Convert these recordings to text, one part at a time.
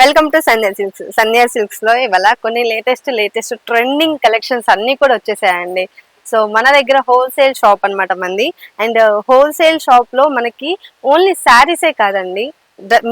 Welcome to Sandhya silks లో ఇవాళ కొన్ని లేటెస్ట్ ట్రెండింగ్ కలెక్షన్స్ అన్ని కూడా వచ్చేసాయండి. సో మన దగ్గర హోల్సేల్ షాప్ అన్నమాట మంది. అండ్ హోల్సేల్ షాప్ లో మనకి ఓన్లీ శారీసే కాదండి,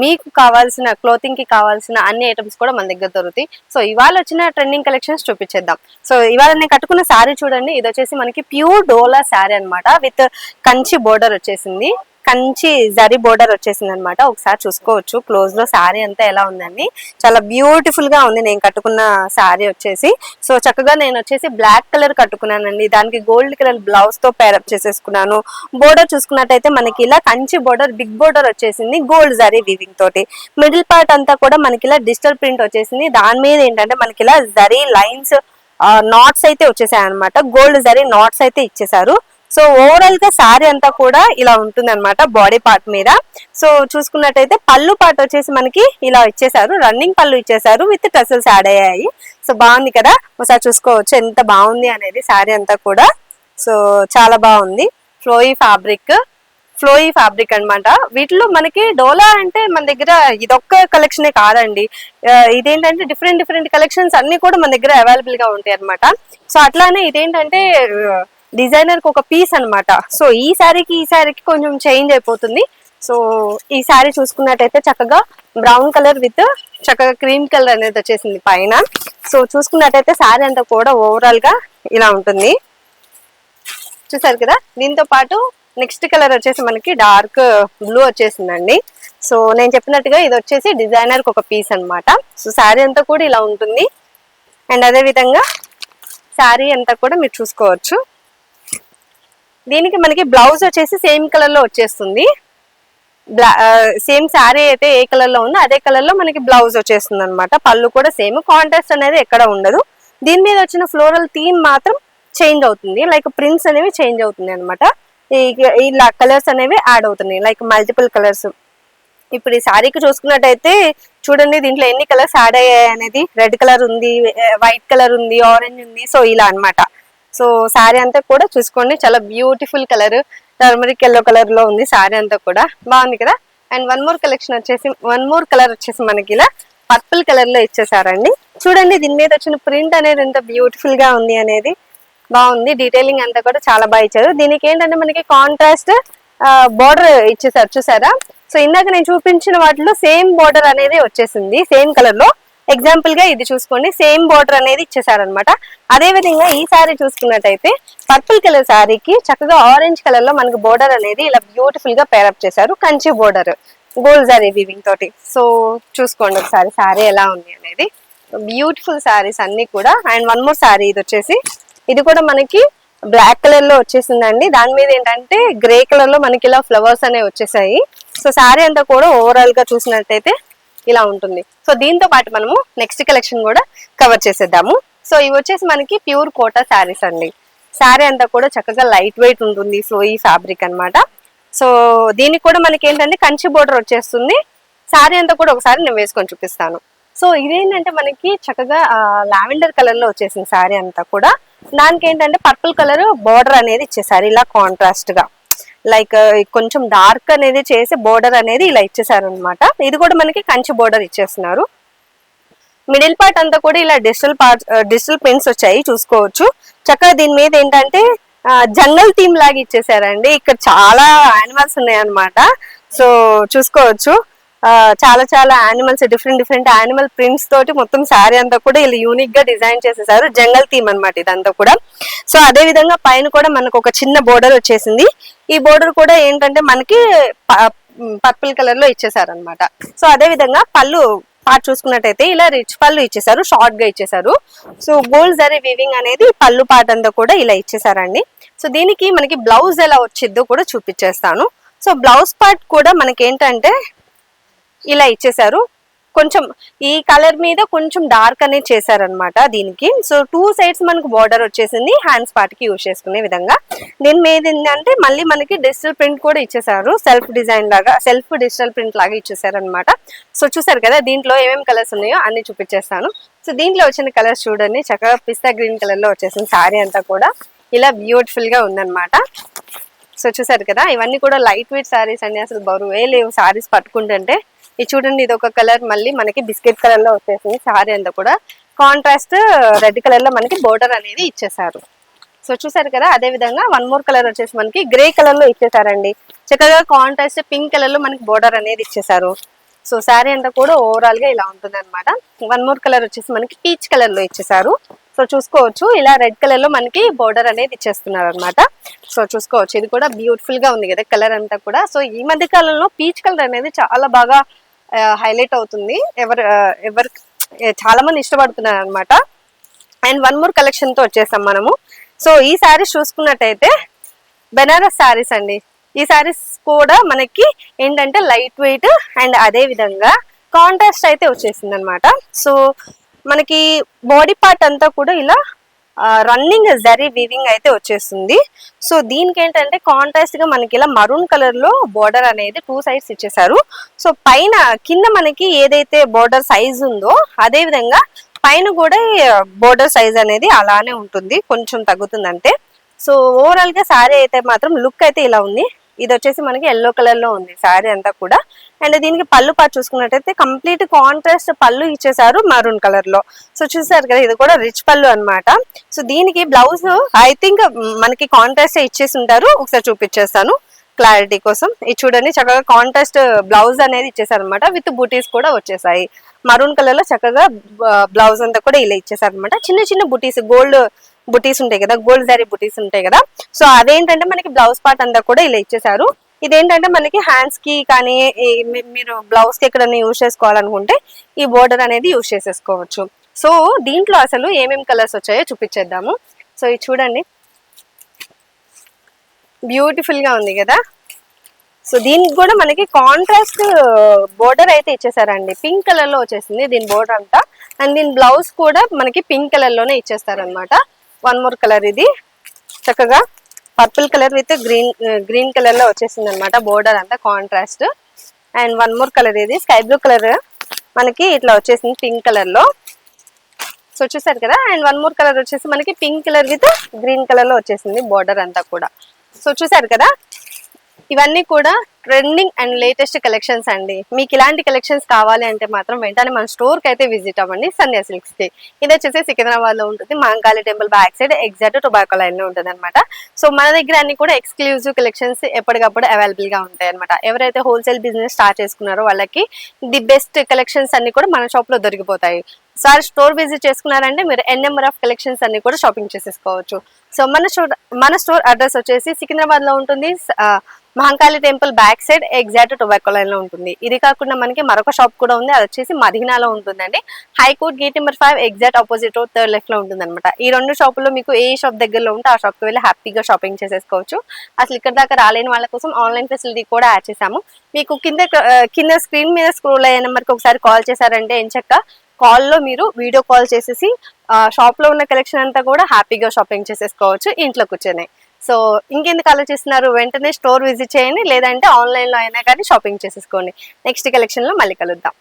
మీకు కావాల్సిన క్లోతింగ్ కి కావాల్సిన అన్ని ఐటమ్స్ కూడా మన దగ్గర దొరుకుతాయి. సో ఇవాళ వచ్చిన ట్రెండింగ్ కలెక్షన్స్ చూపించేద్దాం. సో ఇవాళ నేను కట్టుకున్న శారీ చూడండి, ఇది వచ్చేసి మనకి ప్యూర్ డోలా శారీ అన్నమాట. విత్ కంచి బోర్డర్ వచ్చేసింది, కంచి జరీ బోర్డర్ వచ్చేసింది అనమాట. ఒకసారి చూసుకోవచ్చు క్లోజ్ లో శారీ అంతా ఎలా ఉందండి, చాలా బ్యూటిఫుల్ గా ఉంది నేను కట్టుకున్న శారీ వచ్చేసి. సో చక్కగా నేను వచ్చేసి బ్లాక్ కలర్ కట్టుకున్నానండి, దానికి గోల్డ్ కలర్ బ్లౌజ్ తో పేరప్ చేసేసుకున్నాను. బోర్డర్ చూసుకున్నట్టయితే మనకి ఇలా కంచి బోర్డర్, బిగ్ బోర్డర్ వచ్చేసింది గోల్డ్ జరీ వీవింగ్ తోటి. మిడిల్ పార్ట్ అంతా కూడా మనకి ఇలా డిజిటల్ ప్రింట్ వచ్చేసింది. దాని మీద ఏంటంటే మనకి ఇలా జరీ లైన్స్, నాట్స్ అయితే వచ్చేసాయి అనమాట. గోల్డ్ జరీ నాట్స్ అయితే ఇచ్చేసారు. సో ఓవరాల్ గా శారీ అంతా కూడా ఇలా ఉంటుంది అనమాట బాడీ పార్ట్ మీద. సో చూసుకున్నట్టయితే పళ్ళు పార్ట్ వచ్చేసి మనకి ఇలా ఇచ్చేసారు, రన్నింగ్ పళ్ళు ఇచ్చేసారు, విత్ టసల్స్ యాడ్ అయ్యాయి. సో బాగుంది కదా, ఒకసారి చూసుకోవచ్చు ఎంత బాగుంది అనేది శారీ అంతా కూడా. సో చాలా బాగుంది. ఫ్లోయీ ఫ్యాబ్రిక్ అన్నమాట. వీటిలో మనకి డోలా అంటే మన దగ్గర ఇదొక్క కలెక్షనే కాదండి, ఇదేంటంటే డిఫరెంట్ కలెక్షన్స్ అన్ని కూడా మన దగ్గర అవైలబుల్ గా ఉంటాయి అనమాట. సో అట్లానే ఇదేంటంటే డిజైనర్ కి ఒక పీస్ అన్నమాట. సో ఈ శారీకి కొంచెం చేంజ్ అయిపోతుంది. సో ఈ శారీ చూసుకున్నట్టయితే చక్కగా బ్రౌన్ కలర్ విత్ చక్కగా క్రీమ్ కలర్ అనేది వచ్చేసింది పైన. సో చూసుకున్నట్టయితే శారీ అంతా కూడా ఓవరాల్ గా ఇలా ఉంటుంది, చూసారు కదా. దీంతో పాటు నెక్స్ట్ కలర్ వచ్చేసి మనకి డార్క్ బ్లూ వచ్చేసిందండి. సో నేను చెప్పినట్టుగా ఇది వచ్చేసి డిజైనర్ కి ఒక పీస్ అన్నమాట. సో శారీ అంతా కూడా ఇలా ఉంటుంది. అండ్ అదే విధంగా శారీ అంతా కూడా మీరు చూసుకోవచ్చు. దీనికి మనకి బ్లౌజ్ వచ్చేసి సేమ్ కలర్ లో వచ్చేస్తుంది. సేమ్ శారీ అయితే ఏ కలర్ లో ఉందో అదే కలర్ లో మనకి బ్లౌజ్ వచ్చేస్తుంది అనమాట. పళ్ళు కూడా సేమ్, కాంట్రాస్ట్ అనేది ఎక్కడ ఉండదు. దీని మీద వచ్చిన ఫ్లోరల్ థీమ్ మాత్రం చేంజ్ అవుతుంది, లైక్ ప్రింట్స్ అనేవి చేంజ్ అవుతుంది అనమాట. ఇలా కలర్స్ అనేవి యాడ్ అవుతున్నాయి, లైక్ మల్టిపుల్ కలర్స్. ఇప్పుడు ఈ శారీకి చూసుకున్నట్టయితే చూడండి, దీంట్లో ఎన్ని కలర్స్ యాడ్ అయ్యాయి అనేది. రెడ్ కలర్ ఉంది, వైట్ కలర్ ఉంది, ఆరెంజ్ ఉంది. సో ఇలా అన్నమాట. సో శారీ అంతా కూడా చూసుకోండి, చాలా beautiful colour, turmeric yellow colour లో ఉంది శారీ అంతా కూడా. బాగుంది కదా. అండ్ వన్ మోర్ కలర్ వచ్చేసి మనకి ఇలా పర్పుల్ కలర్ లో ఇచ్చేసారండి. చూడండి దీని మీద వచ్చిన ప్రింట్ అనేది ఎంత బ్యూటిఫుల్ గా ఉంది అనేది. బాగుంది, డీటెయిలింగ్ అంతా కూడా చాలా బాగా ఇచ్చారు. దీనికి ఏంటంటే మనకి కాంట్రాస్ట్ బోర్డర్ ఇచ్చేసారు, చూసారా. సో ఇందాక నేను చూపించిన వాటిలో సేమ్ బోర్డర్ అనేది వచ్చేసింది సేమ్ కలర్ లో. ఎగ్జాంపుల్ గా ఇది చూసుకోండి, సేమ్ బోర్డర్ అనేది ఇచ్చేసారనమాట. అదే విధంగా ఈ శారీ చూసుకున్నట్టయితే పర్పుల్ కలర్ శారీకి చక్కగా ఆరెంజ్ కలర్ లో మనకి బోర్డర్ అనేది ఇలా బ్యూటిఫుల్ గా పేరప్ చేశారు, Kanchi border gold zari weaving తోటి. సో చూసుకోండి ఒకసారి శారీ ఎలా ఉంది అనేది. బ్యూటిఫుల్ శారీస్ అన్ని కూడా. అండ్ వన్ మోర్ శారీ, ఇది వచ్చేసి ఇది కూడా మనకి బ్లాక్ కలర్ లో వచ్చేసిందండి. దాని మీద ఏంటంటే గ్రే కలర్ లో మనకి ఇలా ఫ్లవర్స్ అనేవి వచ్చేసాయి. సో శారీ అంతా కూడా ఓవరాల్ గా చూసినట్టయితే ఇలా ఉంటుంది. సో దీంతో పాటు మనము నెక్స్ట్ కలెక్షన్ కూడా కవర్ చేసేద్దాము. సో ఇవి వచ్చేసి మనకి ప్యూర్ కోటా శారీస్ అండి. శారీ అంతా కూడా చక్కగా లైట్ వెయిట్ ఉంటుంది, ఫ్లోయీ ఫ్యాబ్రిక్ అన్నమాట. సో దీనికి కూడా మనకి ఏంటంటే కంచి బోర్డర్ వచ్చేస్తుంది. శారీ అంతా కూడా ఒకసారి నేను వేసుకొని చూపిస్తాను. సో ఇదేంటంటే మనకి చక్కగా లావెండర్ కలర్ లో వచ్చేసింది శారీ అంతా కూడా. దానికి ఏంటంటే పర్పుల్ కలర్ బోర్డర్ అనేది ఇచ్చేసారు ఇలా కాంట్రాస్ట్ గా, లైక్ కొంచెం డార్క్ అనేది చేసి బోర్డర్ అనేది ఇలా ఇచ్చేసారు అనమాట. ఇది కూడా మనకి కంచి బోర్డర్ ఇచ్చేస్తున్నారు. మిడిల్ పార్ట్ అంతా కూడా ఇలా డిజిటల్ ప్రింట్స్ వచ్చాయి, చూసుకోవచ్చు. చక్కగా దీని మీద ఏంటంటే జంగల్ థీమ్ లాగా ఇచ్చేసారండి. ఇక్కడ చాలా యానిమల్స్ ఉన్నాయి అనమాట. సో చూసుకోవచ్చు, చాలా యానిమల్స్, డిఫరెంట్ యానిమల్ ప్రింట్స్ తోటి మొత్తం శారీ అంతా కూడా ఇలా యూనిక్ గా డిజైన్ చేసేసారు. జంగల్ థీమ్ అనమాట ఇదంతా కూడా. సో అదే విధంగా పైన కూడా మనకు ఒక చిన్న బోర్డర్ వచ్చేసింది. ఈ బోర్డర్ కూడా ఏంటంటే మనకి పర్పుల్ కలర్ లో ఇచ్చేసారనమాట. సో అదే విధంగా పళ్ళు పార్ట్ చూసుకున్నట్టయితే ఇలా రిచ్ పళ్ళు ఇచ్చేసారు, షార్ట్ గా ఇచ్చేసారు. సో గోల్డ్ జరీ వీవింగ్ అనేది పళ్ళు పార్ట్ అంతా కూడా ఇలా ఇచ్చేసారండి. సో దీనికి మనకి బ్లౌజ్ ఎలా వచ్చిద్దో కూడా చూపించేస్తాను. సో బ్లౌజ్ పార్ట్ కూడా మనకి ఏంటంటే ఇలా ఇచ్చేసారు, కొంచెం ఈ కలర్ మీద కొంచెం డార్క్ అనేది చేశారనమాట దీనికి. సో టూ సైడ్స్ మనకు బోర్డర్ వచ్చేసింది, హ్యాండ్స్ పార్ట్ కి యూజ్ చేసుకునే విధంగా. దీని మీద ఏంటంటే మళ్ళీ మనకి డిజిటల్ ప్రింట్ కూడా ఇచ్చేసారు, సెల్ఫ్ డిజిటల్ ప్రింట్ లాగా ఇచ్చేసారు అనమాట. సో చూసారు కదా, దీంట్లో ఏమేమి కలర్స్ ఉన్నాయో అన్ని చూపించేస్తాను. సో దీంట్లో వచ్చిన కలర్స్ చూడండి, చక్కగా పిస్తా గ్రీన్ కలర్ లో వచ్చేసింది శారీ అంతా కూడా ఇలా బ్యూటిఫుల్ గా ఉందన్నమాట. సో చూసారు కదా, ఇవన్నీ కూడా లైట్ వెయిట్ సారీస్ అండి, అసలు బరువే లేవు సారీస్ పట్టుకుంటుంటే. ఇది చూడండి, ఇది ఒక కలర్ మళ్ళీ మనకి బిస్కెట్ కలర్ లో వచ్చేసింది. సారీ అంతా కూడా కాంట్రాస్ట్ రెడ్ కలర్ లో మనకి బోర్డర్ అనేది ఇచ్చేసారు. సో చూసారు కదా, అదే విధంగా వన్ మోర్ కలర్ వచ్చేసి మనకి గ్రే కలర్ లో ఇచ్చేసారండి. చక్కగా కాంట్రాస్ట్ పింక్ కలర్ లో మనకి బోర్డర్ అనేది ఇచ్చేసారు. సో శారీ అంతా కూడా ఓవరాల్ గా ఇలా ఉంటుంది అనమాట. వన్ మోర్ కలర్ వచ్చేసి మనకి పీచ్ కలర్ లో ఇచ్చేసారు. సో చూసుకోవచ్చు, ఇలా రెడ్ కలర్ లో మనకి బోర్డర్ అనేది ఇచ్చేస్తున్నారు అనమాట. సో చూసుకోవచ్చు, ఇది కూడా బ్యూటిఫుల్ గా ఉంది కదా కలర్ అంతా కూడా. సో ఈ మధ్య కాలంలో పీచ్ కలర్ అనేది చాలా బాగా హైలైట్ అవుతుంది. ఎవరు చాలా మంది ఇష్టపడుతున్నారు అనమాట. అండ్ వన్ మోర్ కలెక్షన్ తో వచ్చేసాం మనము. సో ఈ శారీస్ చూసుకున్నట్టయితే బెనారస్ శారీస్ అండి. ఈ శారీస్ కూడా మనకి ఏంటంటే లైట్ వెయిట్ అండ్ అదే విధంగా కాంట్రాస్ట్ అయితే వచ్చేసింది అనమాట. సో మనకి బాడీ పార్ట్ అంతా కూడా ఇలా రన్నింగ్ జరీ వీవింగ్ అయితే వచ్చేస్తుంది. సో దీనికి ఏంటంటే కాంట్రాస్ట్ గా మనకి ఇలా మరూన్ కలర్ లో బోర్డర్ అనేది 2 సైడ్స్ ఇచ్చేసారు. సో పైన కింద మనకి ఏదైతే బోర్డర్ సైజ్ ఉందో అదే విధంగా పైన కూడా బోర్డర్ సైజ్ అనేది అలానే ఉంటుంది, కొంచెం తగ్గుతుంది అంతే. సో ఓవరాల్ గా శారీ అయితే మాత్రం లుక్ అయితే ఇలా ఉంది. ఇది వచ్చేసి మనకి ఎల్లో కలర్ లో ఉంది శారీ అంతా కూడా. అండ్ దీనికి పళ్ళు పాటు చూసుకున్నట్టయితే కంప్లీట్ కాంట్రాస్ట్ పళ్ళు ఇచ్చేసారు మరూన్ కలర్ లో. సో చూసారు కదా, ఇది కూడా రిచ్ పళ్ళు అనమాట. సో దీనికి బ్లౌజ్ ఐ థింక్ మనకి కాంట్రాస్ట్ ఇచ్చేసి ఉంటారు, ఒకసారి చూపించేస్తాను క్లారిటీ కోసం. ఇది చూడండి, చక్కగా కాంట్రాస్ట్ బ్లౌజ్ అనేది ఇచ్చేసారు అనమాట, విత్ బూటీస్ కూడా వచ్చేసాయి. మరూన్ కలర్ లో చక్కగా బ్లౌజ్ అంతా కూడా ఇలా ఇచ్చేసారు అనమాట. చిన్న చిన్న బుటీస్, గోల్డ్ బుటీస్ ఉంటాయి కదా, గోల్డ్ జరీ బుటీస్ ఉంటాయి కదా. సో అదేంటంటే మనకి బ్లౌజ్ పార్ట్ అంతా కూడా ఇలా ఇచ్చేసారు. ఇదేంటంటే మనకి హ్యాండ్స్ కి కానీ మీరు బ్లౌజ్ కి ఎక్కడైనా యూజ్ చేసుకోవాలనుకుంటే ఈ బోర్డర్ అనేది యూజ్ చేసేసుకోవచ్చు. సో దీంట్లో అసలు ఏమేమి కలర్స్ వచ్చాయో చూపించేద్దాము. సో ఇది చూడండి, బ్యూటిఫుల్ గా ఉంది కదా. సో దీనికి కూడా మనకి కాంట్రాస్ట్ బోర్డర్ అయితే ఇచ్చేసారండి, పింక్ కలర్ లో వచ్చేసింది దీని బోర్డర్ అంతా. అండ్ దీని బ్లౌజ్ కూడా మనకి పింక్ కలర్ లోనే ఇచ్చేస్తారనమాట. వన్ మోర్ కలర్, ఇది చక్కగా purple colour with green colour లో వచ్చేసింది అనమాట బోర్డర్ అంతా contrast. And one more colour, ఇది స్కై బ్లూ కలర్ మనకి ఇట్లా వచ్చేసింది పింక్ కలర్ లో. సో చూసారు కదా. అండ్ వన్ మోర్ కలర్ వచ్చేసి మనకి pink colour with green colour లో వచ్చేసింది బోర్డర్ అంతా కూడా. సో చూసారు కదా, ఇవన్నీ కూడా ట్రెండింగ్ అండ్ లేటెస్ట్ కలెక్షన్స్ అండి. మీకు ఇలాంటి కలెక్షన్స్ కావాలి అంటే మాత్రం వెంటనే మన స్టోర్ కి అయితే విజిట్ అవ్వండి, సంధ్య సిల్క్స్ కి. ఇది వచ్చేసి సికింద్రాబాద్ లో ఉంటుంది, Mahankali temple back side exact tobacco line లో ఉంటుంది అనమాట. సో మన దగ్గర అన్ని కూడా ఎక్స్క్లూజివ్ కలెక్షన్స్ ఎప్పటికప్పుడు అవైలబుల్ గా ఉంటాయి అనమాట. ఎవరైతే హోల్సేల్ బిజినెస్ స్టార్ట్ చేసుకున్నారో వాళ్ళకి ది బెస్ట్ కలెక్షన్స్ అన్ని కూడా మన షాప్ లో దొరికిపోతాయి. సార్ స్టోర్ విజిట్ చేసుకున్నారంటే మీరు ఎన్ నెంబర్ ఆఫ్ కలెక్షన్స్ అన్ని కూడా షాపింగ్ చేసేసుకోవచ్చు. సో మన స్టోర్ అడ్రస్ వచ్చేసి సికింద్రాబాద్ లో ఉంటుంది, Mahankali temple back side exact tobacco line లో ఉంటుంది. ఇది కాకుండా మనకి మరొక షాప్ కూడా ఉంది, అది వచ్చేసి మదీనాలో ఉంటుందండి. High court gate number 5 exact opposite road 3rd left లో ఉంటుంది అనమాట. ఈ రెండు షాపుల్లో మీకు ఏ షాప్ దగ్గరలో ఉంటే ఆ షాప్ కి వెళ్ళి హ్యాపీగా షాపింగ్ చేసేసుకోవచ్చు. అసలు ఇక్కడ దాకా రాలేని వాళ్ళ కోసం ఆన్లైన్ ఫెసిలిటీ కూడా యాడ్ చేసాము. మీకు కింద స్క్రీన్ మీద స్క్రోల్ అయ్యే నెంబర్కి ఒకసారి కాల్ చేశారంటే ఎంచక్క కాల్లో మీరు వీడియో కాల్ చేసేసి షాప్ లో ఉన్న కలెక్షన్ అంతా కూడా హ్యాపీగా షాపింగ్ చేసేసుకోవచ్చు ఇంట్లో కూర్చొని. సో ఇంకెందుకు ఆలోచిస్తున్నారు, వెంటనే స్టోర్ విజిట్ చేయండి, లేదంటే ఆన్లైన్ లో అయినా కానీ షాపింగ్ చేసేసుకోండి. నెక్స్ట్ కలెక్షన్ లో మళ్ళీ కలుద్దాం.